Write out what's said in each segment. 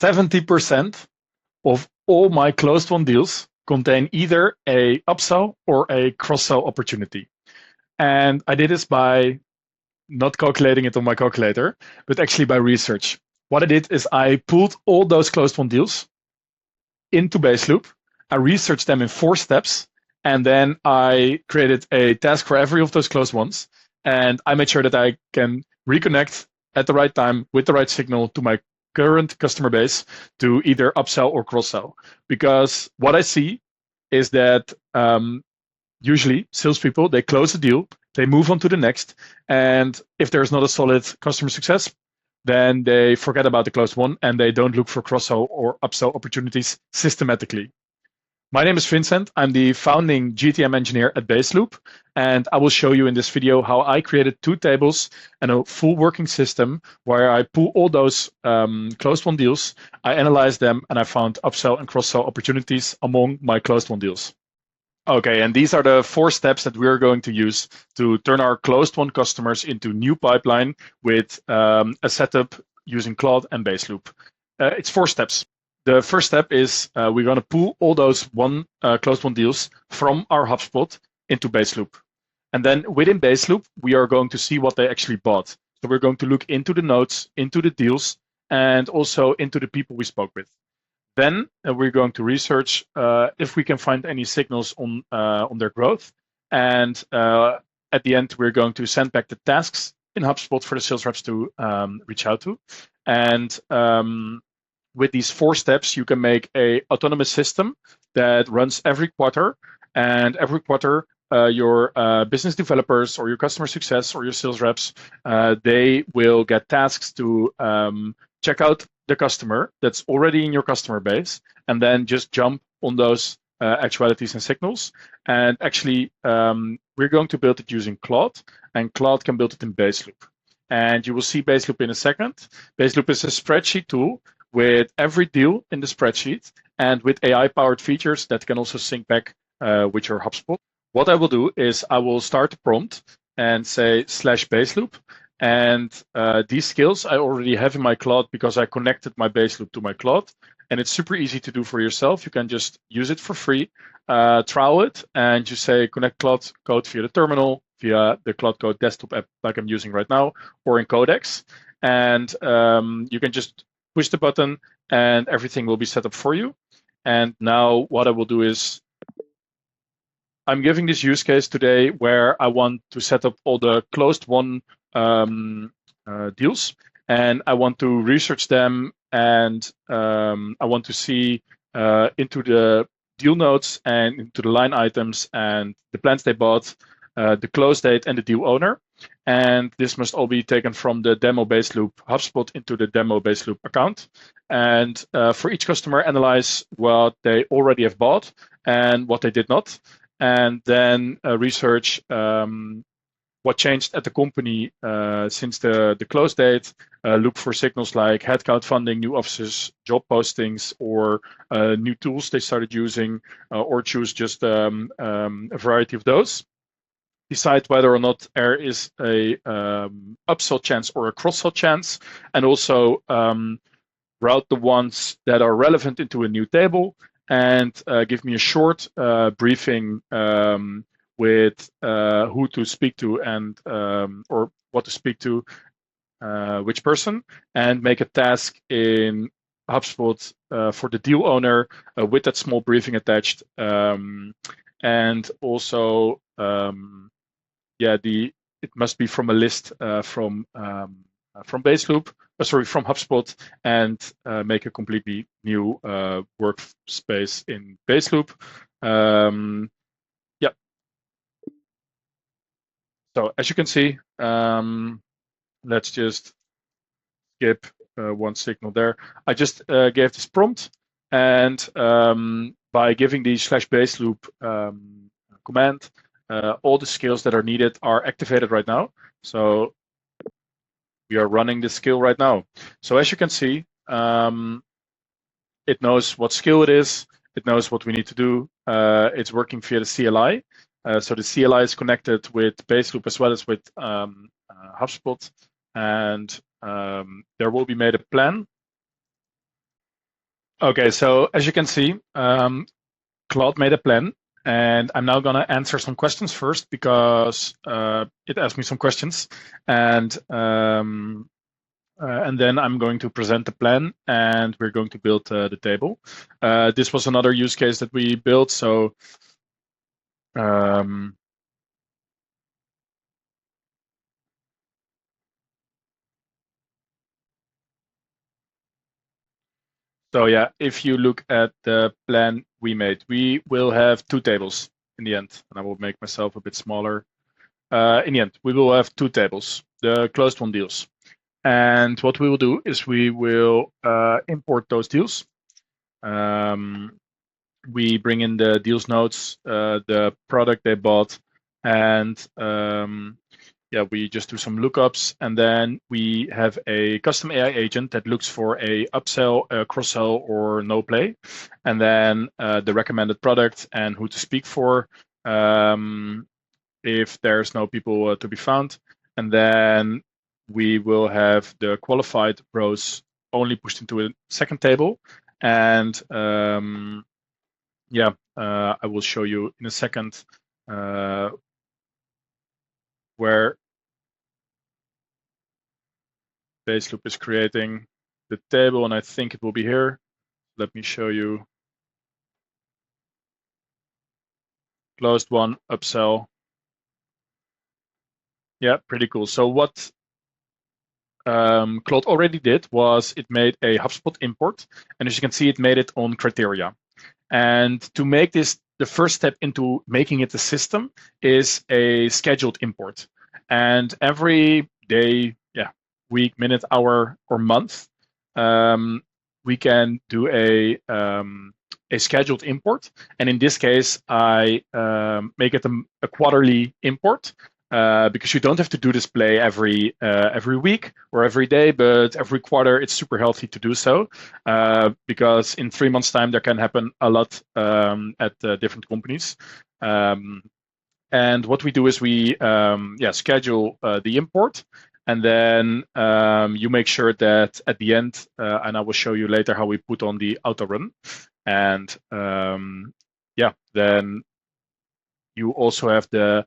70% of all my closed won deals contain either a upsell or a cross-sell opportunity. And I did this by not calculating it on my calculator, but actually by research. What I did is I pulled all those closed won deals into Baseloop. I researched them in 4 steps, and then I created a task for every of those closed ones. And I made sure that I can reconnect at the right time with the right signal to my current customer base to either upsell or cross-sell. Because what I see is that usually salespeople, they close a deal, they move on to the next, and if there's not a solid customer success, then they forget about the closed one and they don't look for cross-sell or upsell opportunities systematically. My name is Vincent. I'm the founding GTM engineer at Baseloop, and I will show you in this video how I created 2 tables and a full working system where I pull all those closed won deals, I analyzed them, and I found upsell and cross-sell opportunities among my closed won deals. Okay, and these are the 4 steps that we're going to use to turn our closed won customers into new pipeline with a setup using Claude and Baseloop. It's 4 steps. The first step is we're going to pull all those closed won deals from our HubSpot into Baseloop. And then within Baseloop, we are going to see what they actually bought. So we're going to look into the notes, into the deals, and also into the people we spoke with. Then we're going to research if we can find any signals on their growth. And at the end, we're going to send back the tasks in HubSpot for the sales reps to reach out to. And with these 4 steps, you can make an autonomous system that runs every quarter. And every quarter, your business developers or your customer success or your sales reps, they will get tasks to check out the customer that's already in your customer base, and then just jump on those actualities and signals. And actually, we're going to build it using Claude, and Claude can build it in Baseloop. And you will see Baseloop in a second. Baseloop is a spreadsheet tool with every deal in the spreadsheet and with AI-powered features that can also sync back with your HubSpot. What I will do is I will start a prompt and say /Baseloop. And these skills I already have in my Claude because I connected my Baseloop to my Claude. And it's super easy to do for yourself. You can just use it for free, trial it, and just say connect Claude Code via the terminal, via the Claude Code desktop app like I'm using right now, or in Codex. And you can just push the button and everything will be set up for you. And now what I will do is I'm giving this use case today where I want to set up all the closed won deals, and I want to research them, and I want to see into the deal notes and into the line items and the plans they bought, the close date and the deal owner. And this must all be taken from the demo Baseloop HubSpot into the demo Baseloop account. And for each customer, analyze what they already have bought and what they did not. And then research what changed at the company since the close date. Look for signals like headcount funding, new offices, job postings, or new tools they started using, or choose just a variety of those. Decide whether or not there is a upsell chance or a cross-sell chance, and also route the ones that are relevant into a new table, and give me a short briefing with who to speak to and or what to speak to, which person, and make a task in HubSpot for the deal owner with that small briefing attached, and also it must be from a list from Baseloop, from HubSpot, and make a completely new workspace in Baseloop. So as you can see, let's just skip one signal there. I just gave this prompt, and by giving the /Baseloop command, all the skills that are needed are activated right now. So we are running this skill right now. So as you can see, it knows what skill it is. It knows what we need to do. It's working via the CLI. So the CLI is connected with Baseloop as well as with HubSpot. And there will be made a plan Okay, so as you can see, Claude made a plan, and I'm now gonna answer some questions first because it asked me some questions, and then I'm going to present the plan, and we're going to build the table. This was another use case that we built, um, so yeah, if you look at the plan we made, we will have two tables in the end, and I will make myself a bit smaller. In the end, we will have two tables, the closed won deals. And what we will do is we will import those deals. We bring in the deals nodes, the product they bought, and yeah, we just do some lookups, and then we have a custom AI agent that looks for a upsell, a cross-sell, or no play, and then the recommended product and who to speak for if there's no people to be found, and then we will have the qualified rows only pushed into a second table, and yeah, I will show you in a second where Baseloop is creating the table, and I think it will be here. Let me show you. Closed one, upsell. Yeah, pretty cool. So what Claude already did was it made a HubSpot import, and as you can see, it made it on criteria. And to make this the first step into making it a system is a scheduled import. And every day, yeah, week, minute, hour, or month, we can do a scheduled import. And in this case, I make it a quarterly import. Because you don't have to do display every week or every day, but every quarter it's super healthy to do so, because in 3 months' time there can happen a lot at different companies. And what we do is we schedule the import, and then you make sure that at the end, and I will show you later how we put on the auto run, and then you also have the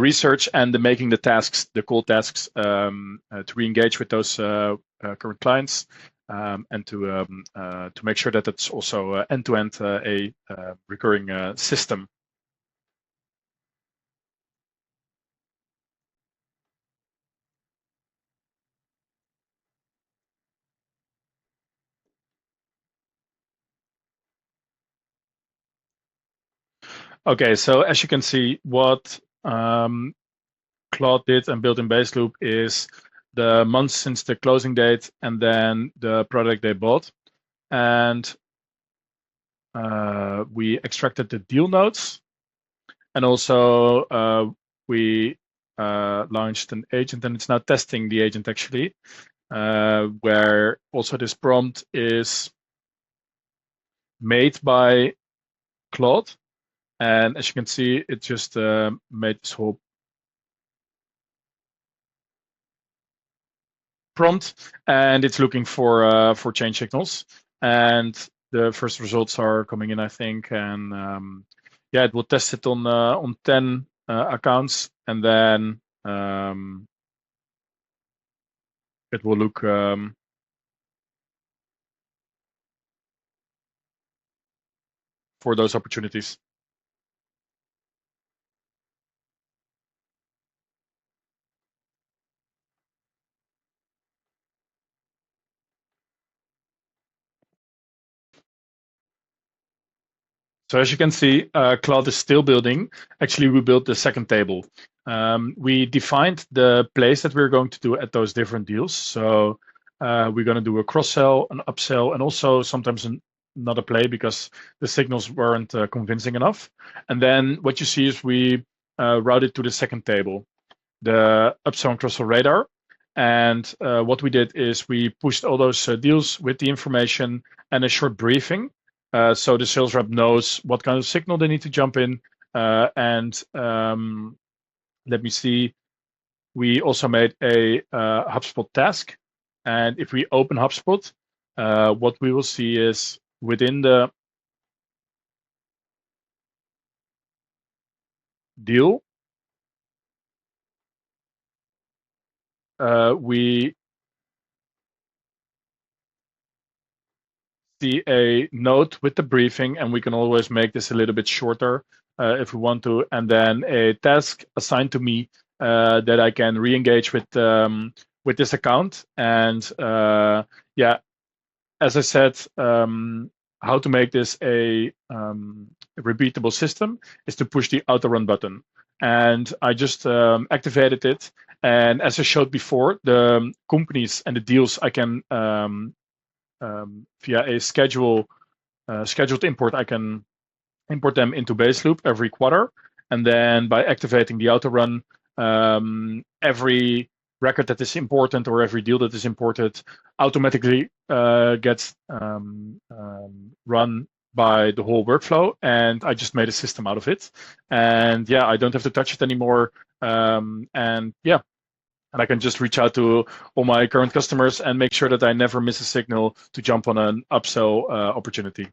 research and the making the tasks, the cold tasks, to re-engage with those current clients, and to make sure that it's also end-to-end a recurring system. Okay, so as you can see, what Claude did and built in Baseloop is the months since the closing date and then the product they bought. And we extracted the deal nodes, and also we launched an agent, and it's now testing the agent actually, where also this prompt is made by Claude. And as you can see, it just made this whole prompt, and it's looking for change signals. And the first results are coming in, I think, and yeah, it will test it on 10 accounts, and then it will look for those opportunities. So as you can see, Cloud is still building. Actually, we built the second table. We defined the plays that we're going to do at those different deals. So we're going to do a cross-sell, an upsell, and also sometimes another play because the signals weren't convincing enough. And then what you see is we routed to the second table, the upsell and cross-sell radar. And what we did is we pushed all those deals with the information and a short briefing. So the sales rep knows what kind of signal they need to jump in. And let me see, we also made a HubSpot task. And if we open HubSpot, what we will see is within the deal, we see a note with the briefing, and we can always make this a little bit shorter if we want to, and then a task assigned to me that I can re-engage with this account. And yeah, as I said, how to make this a repeatable system is to push the auto run button. And I just activated it. And as I showed before, the companies and the deals I can via a scheduled import, I can import them into Baseloop every quarter. And then by activating the auto run, every record that is important or every deal that is imported automatically gets run by the whole workflow. And I just made a system out of it. And yeah, I don't have to touch it anymore. And yeah, and I can just reach out to all my current customers and make sure that I never miss a signal to jump on an upsell opportunity.